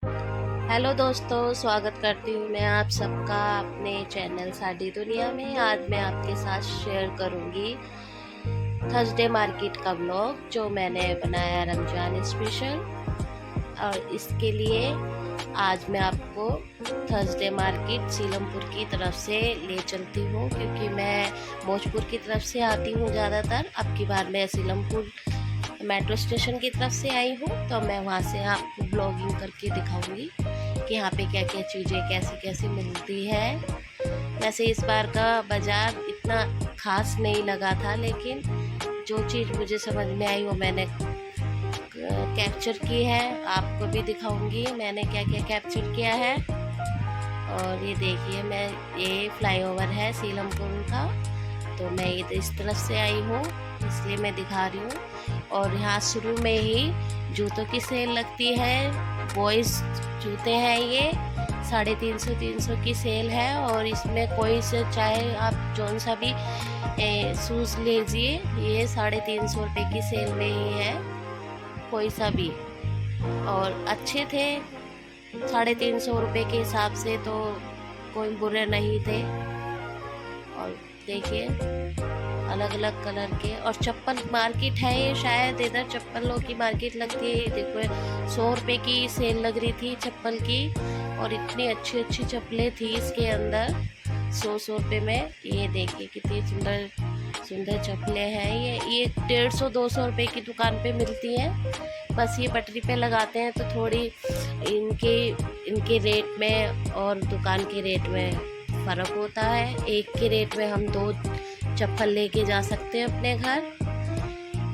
Hello दोस्तों, स्वागत करती हूँ मैं आप सबका अपने चैनल साडी दुनिया में। आज मैं आपके साथ शेयर करूँगी थर्सडे मार्केट का व्लॉग जो मैंने बनाया रमज़ान स्पेशल। और इसके लिए आज मैं आपको थर्सडे मार्केट सीलमपुर की तरफ से ले चलती हूँ, क्योंकि मैं भोजपुर की तरफ से आती हूँ ज़्यादातर। अब की बार मैं सीलमपुर मेट्रो स्टेशन की तरफ से आई हूँ, तो मैं वहाँ से आपको ब्लॉगिंग करके दिखाऊंगी कि यहाँ पे क्या क्या चीज़ें कैसी कैसी मिलती है। वैसे इस बार का बाज़ार इतना खास नहीं लगा था, लेकिन जो चीज़ मुझे समझ में आई वो मैंने कैप्चर की है, आपको भी दिखाऊंगी मैंने क्या क्या कैप्चर किया है। और ये देखिए, ये फ्लाईओवर है सीलमपुर का, तो मैं ये इस तरफ से आई हूँ इसलिए मैं दिखा रही हूँ। और यहाँ शुरू में ही जूतों की सेल लगती है। बॉयज़ जूते हैं, ये 350 की सेल है। और इसमें कोई से चाहे आप जौन सा भी शूज़ लीजिए, ये 350 रुपये की सेल में ही है, कोई सा भी। और अच्छे थे 350 रुपये के हिसाब से, तो कोई बुरे नहीं थे। और देखिए अलग अलग कलर के। और चप्पल मार्केट है ये, शायद इधर चप्पलों की मार्केट लगती है। देखो 100 रुपये की सेल लग रही थी चप्पल की, और इतनी अच्छी अच्छी चप्पलें थी इसके अंदर 100 रुपये में। ये देखिए कितनी सुंदर सुंदर चप्पलें हैं। ये 150-200 रुपये की दुकान पे मिलती हैं। बस ये पटरी पे लगाते हैं तो थोड़ी इनके रेट में और दुकान के रेट में फ़र्क होता है। एक के रेट में हम 2 चप्पल लेके जा सकते हैं अपने घर,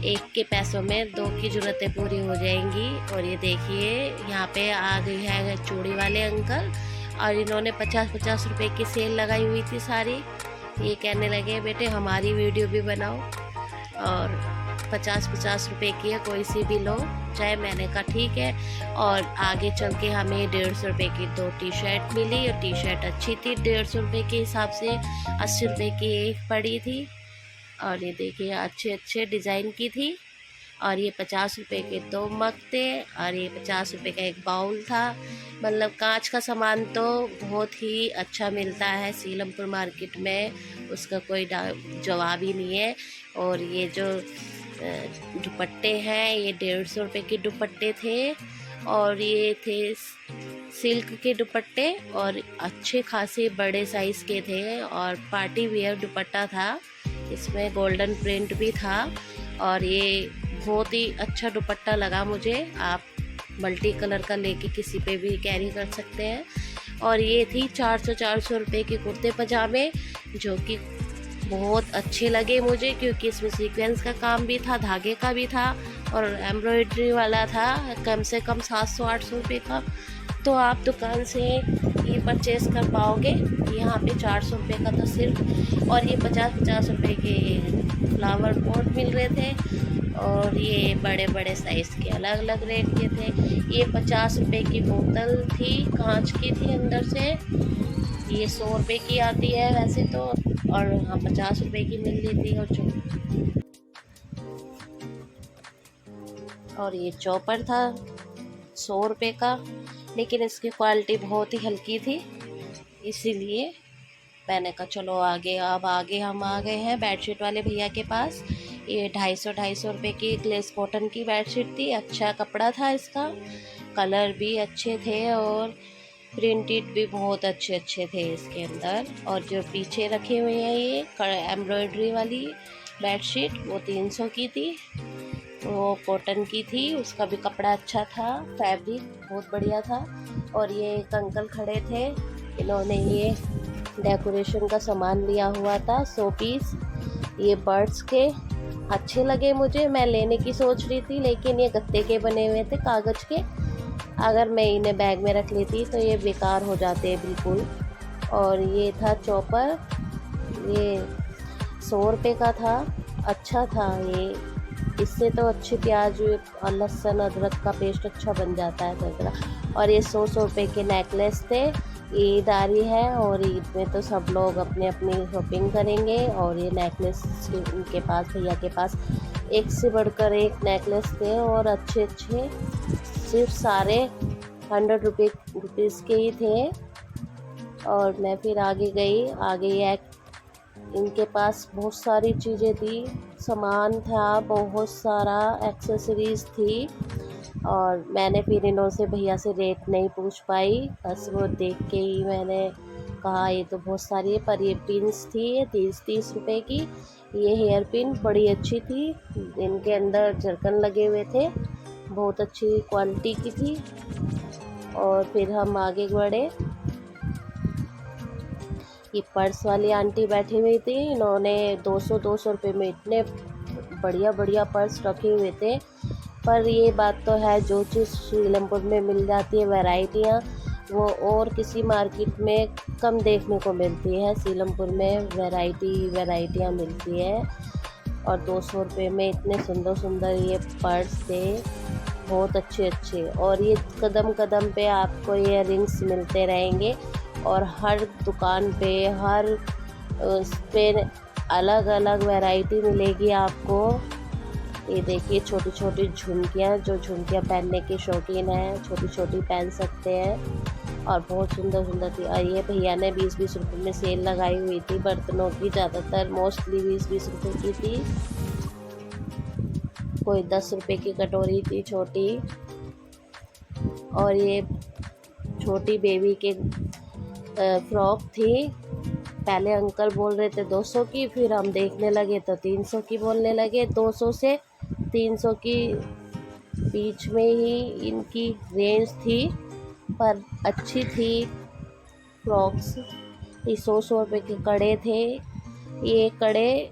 एक के पैसों में 2 की ज़रूरतें पूरी हो जाएंगी। और ये देखिए यहाँ पे आ गई है चूड़ी वाले अंकल, और इन्होंने 50-50 रुपये की सेल लगाई हुई थी सारी। ये कहने लगे बेटे हमारी वीडियो भी बनाओ, और 50-50 रुपये की है, कोई सी भी लो चाहे। मैंने कहा ठीक है। और आगे चल के हमें 150 रुपये की 2 टी शर्ट मिली, और टी शर्ट अच्छी थी 150 रुपये के हिसाब से। 80 रुपये की एक पड़ी थी, और ये देखिए अच्छे अच्छे डिज़ाइन की थी। और ये 50 रुपये के 2 मग थे, और ये 50 रुपये का एक बाउल था। मतलब कांच का सामान तो बहुत ही अच्छा मिलता है सीलमपुर मार्केट में, उसका कोई जवाब ही नहीं है। और ये जो दुपट्टे हैं, ये 150 रुपये के दुपट्टे थे, और ये थे सिल्क के दुपट्टे, और अच्छे खासे बड़े साइज़ के थे। और पार्टी वेयर दुपट्टा था, इसमें गोल्डन प्रिंट भी था। और ये बहुत ही अच्छा दुपट्टा लगा मुझे। आप मल्टी कलर का लेके किसी पे भी कैरी कर सकते हैं। और ये थी 400 रुपये के कुर्ते पजामे, जो कि बहुत अच्छे लगे मुझे, क्योंकि इसमें सीक्वेंस का काम भी था, धागे का भी था, और एम्ब्रॉयडरी वाला था। कम से कम 700-800 रुपये का तो आप दुकान से ये परचेज़ कर पाओगे। यहाँ पे 400 रुपये का था सिर्फ। और ये 50-50 रुपये के फ्लावर पॉट मिल रहे थे, और ये बड़े बड़े साइज़ के अलग अलग रेट के थे। ये 50 रुपये की बोतल थी, कांच की थी अंदर से। ये 100 रुपये की आती है वैसे तो, और हाँ 50 रुपये की मिल रही थी। और ये चॉपर था 100 रुपये का, लेकिन इसकी क्वालिटी बहुत ही हल्की थी, इसीलिए मैंने कहा चलो आगे। अब आगे हम आ गए हैं बेडशीट वाले भैया के पास। ये 250 रुपये की ग्लेस कॉटन की बेडशीट थी, अच्छा कपड़ा था इसका, कलर भी अच्छे थे, और प्रिंटेड भी बहुत अच्छे अच्छे थे इसके अंदर। और जो पीछे रखे हुए हैं ये एम्ब्रॉयडरी वाली बेडशीट, वो 300 की थी, वो कॉटन की थी, उसका भी कपड़ा अच्छा था, फैब्रिक बहुत बढ़िया था। और ये एक अंकल खड़े थे, इन्होंने ये डेकोरेशन का सामान लिया हुआ था 100 पीस। ये बर्ड्स के अच्छे लगे मुझे, मैं लेने की सोच रही थी, लेकिन ये गत्ते के बने हुए थे, कागज़ के। अगर मैं इन्हें बैग में रख लेती तो ये बेकार हो जाते हैं बिल्कुल। और ये था चॉपर, ये 100 रुपये का था, अच्छा था ये। इससे तो अच्छे प्याज और लहसुन अदरक का पेस्ट अच्छा बन जाता है तरह। और ये 100 रुपये के नेकलेस थे। ईद आ रही है, और ईद में तो सब लोग अपने अपनी शॉपिंग करेंगे। और ये नेकलेस उनके पास, भैया के पास एक से बढ़कर एक नेकलेस थे, और अच्छे अच्छे सिर्फ सारे ₹100 के ही थे। और मैं फिर आगे गई। आगे एक इनके पास बहुत सारी चीज़ें थी, सामान था, बहुत सारा एक्सेसरीज़ थी। और मैंने फिर इन्हों से भैया से रेट नहीं पूछ पाई, बस वो देख के ही मैंने कहा ये तो बहुत सारी है। पर ये पिन्स थी, ये 30-30 रुपए की। ये हेयर पिन बड़ी अच्छी थी, इनके अंदर जरकन लगे हुए थे, बहुत अच्छी क्वालिटी की थी। और फिर हम आगे बढ़े। ये पर्स वाली आंटी बैठी हुई थी, इन्होंने 200-200 रुपये में इतने बढ़िया बढ़िया पर्स रखे हुए थे। पर ये बात तो है, जो चीज़ सीलमपुर में मिल जाती है वैरायटियाँ, वो और किसी मार्केट में कम देखने को मिलती है। सीलमपुर में वैरायटियाँ मिलती है। और 200 रुपये में इतने सुंदर सुंदर ये पर्स थे, बहुत अच्छे। और ये कदम कदम पे आपको ये रिंग्स मिलते रहेंगे। और हर दुकान पे, हर उस पे अलग अलग वैरायटी मिलेगी आपको। ये देखिए छोटी छोटी झुमकियाँ, जो झुमकियाँ पहनने के शौकीन हैं, छोटी छोटी पहन सकते हैं। और बहुत सुंदर सुंदर थी। और ये भैया ने 20-20 रुपये में सेल लगाई हुई थी बर्तनों की, ज़्यादातर मोस्टली 20-20 रुपये की थी। कोई 10 रुपये की कटोरी थी छोटी। और ये छोटी बेबी के फ्रॉक थी। पहले अंकल बोल रहे थे 200 की, फिर हम देखने लगे तो 300 की बोलने लगे। 200 से 300 की बीच में ही इनकी रेंज थी, पर अच्छी थी फ्रॉक्स। ये 100 रुपये के कड़े थे। ये कड़े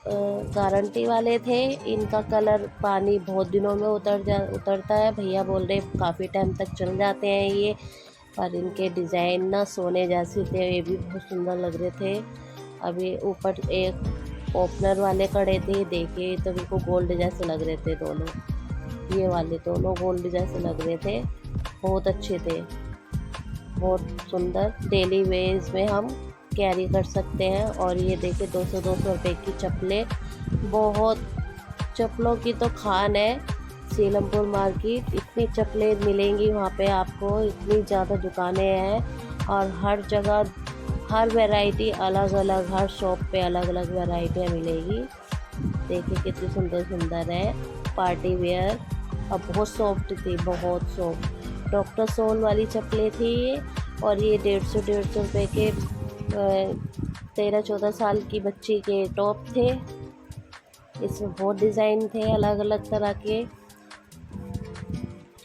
गारंटी वाले थे। इनका कलर पानी बहुत दिनों में उतरता है। भैया बोल रहे काफ़ी टाइम तक चल जाते हैं ये। पर इनके डिज़ाइन ना सोने जैसे थे, ये भी बहुत सुंदर लग रहे थे। अभी ऊपर एक ओपनर वाले कड़े थे, देखिए तो बिल्कुल गोल्ड जैसे लग रहे थे दोनों। ये वाले दोनों गोल्ड जैसे लग रहे थे, बहुत अच्छे थे, बहुत सुंदर। डेली वेयर्स में हम कैरी कर सकते हैं। और ये देखिए 200-200 रुपये की चप्पलें, बहुत चप्पलों की तो खान है सीलमपुर मार्केट। इतनी चप्पलें मिलेंगी वहाँ पे आपको, इतनी ज़्यादा दुकानें हैं। और हर जगह हर वैरायटी अलग अलग, हर शॉप पे अलग अलग वैरायटियाँ मिलेगी। देखिए कितनी सुंदर सुंदर है, पार्टी वेयर। और बहुत सॉफ्ट थी, बहुत सॉफ्ट। डॉक्टर सोल वाली चप्पलें थी ये। और ये 150 रुपये के 13-14 साल की बच्ची के टॉप थे। इसमें बहुत डिज़ाइन थे अलग अलग तरह के।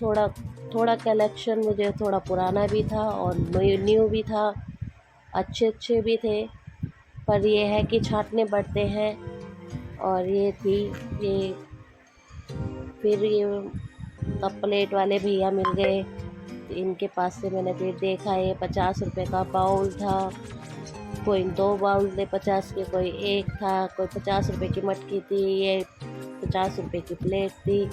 थोड़ा कलेक्शन मुझे थोड़ा पुराना भी था और न्यू भी था, अच्छे भी थे। पर ये है कि छांटने पड़ते हैं। और ये थी ये, फिर ये कप प्लेट वाले भैया मिल गए, इनके पास से मैंने फिर देखा। ये 50 रुपये का बाउल था, कोई 2 बाउल थे 50 के, कोई एक था, कोई 50 रुपये की मटकी थी, ये 50 रुपये की प्लेट थी।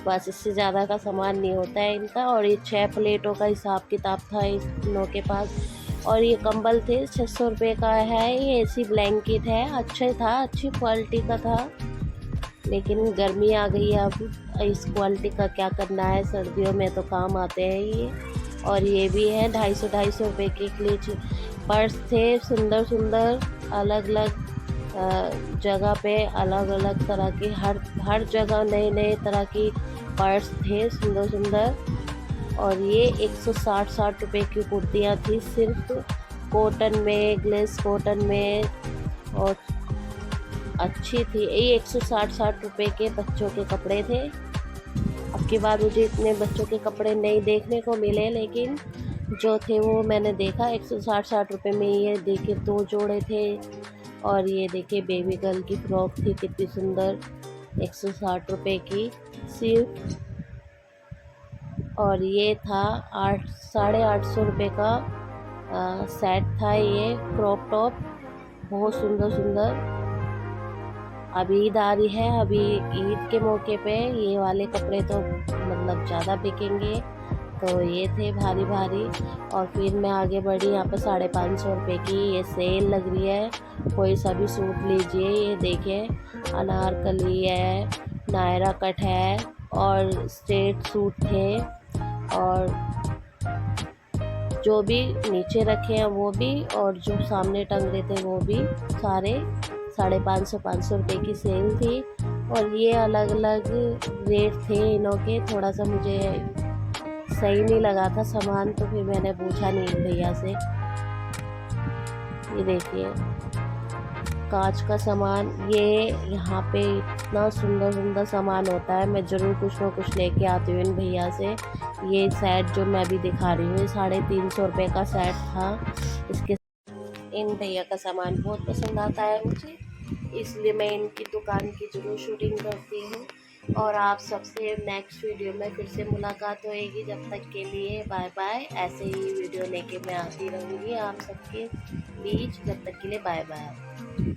बस इससे ज़्यादा का सामान नहीं होता है इनका। और ये 6 प्लेटों का हिसाब किताब था इन लोगों के पास। और ये कंबल थे, 600 रुपये का है। ये एसी ब्लैंकेट है, अच्छा था, अच्छी क्वालिटी का था। लेकिन गर्मी आ गई है, अब इस क्वालिटी का क्या करना है, सर्दियों में तो काम आते हैं ये। और ये भी है 250-250 रुपये के क्लिच पर्स थे, सुंदर सुंदर, अलग अलग जगह पे अलग अलग तरह की, हर जगह नए नए तरह की पर्स थे, सुंदर सुंदर। और ये 160-60 रुपये की कुर्तियाँ थी, सिर्फ कॉटन में, ग्लेस कॉटन में, और अच्छी थी। ये 160-60 रुपये के बच्चों के कपड़े थे। अब की बार मुझे इतने बच्चों के कपड़े नहीं देखने को मिले, लेकिन जो थे वो मैंने देखा। 160-60 रुपये में ये देखिए 2 जोड़े थे। और ये देखिए बेबी गर्ल की फ्रॉक थी, कितनी सुंदर, 160 रुपये की सिर्फ। और ये था 850 रुपये का सेट था, ये क्रॉप टॉप, बहुत सुंदर सुंदर। अभी ईद आ रही है, अभी ईद के मौके पे ये वाले कपड़े तो मतलब ज़्यादा बिकेंगे। तो ये थे भारी भारी। और फिर मैं आगे बढ़ी, यहाँ पे 550 रुपये की ये सेल लग रही है, कोई सा भी सूट लीजिए। ये देखिए अनारकली है, नायरा कट है, और स्ट्रेट सूट थे। और जो भी नीचे रखे हैं वो भी, और जो सामने टंग रहे थे वो भी, सारे 550 रुपये की सेल थी। और ये अलग अलग रेट थे इनों के। थोड़ा सा मुझे सही नहीं लगा था सामान, तो फिर मैंने पूछा नहीं भैया से। ये देखिए कांच का सामान, ये यहाँ पे इतना सुंदर सुंदर सामान होता है। मैं ज़रूर कुछ ना कुछ लेके आती हूँ इन भैया से। ये सेट जो मैं अभी दिखा रही हूँ, ये 350 रुपये का सेट था। इसके इन भैया का सामान बहुत पसंद आता है मुझे, इसलिए मैं इनकी दुकान की ज़रूर शूटिंग करती हूँ। और आप सबसे नेक्स्ट वीडियो में फिर से मुलाकात होएगी। जब तक के लिए बाय बाय। ऐसे ही वीडियो लेके मैं आती रहूँगी आप सबके बीच। जब तक के लिए बाय बाय।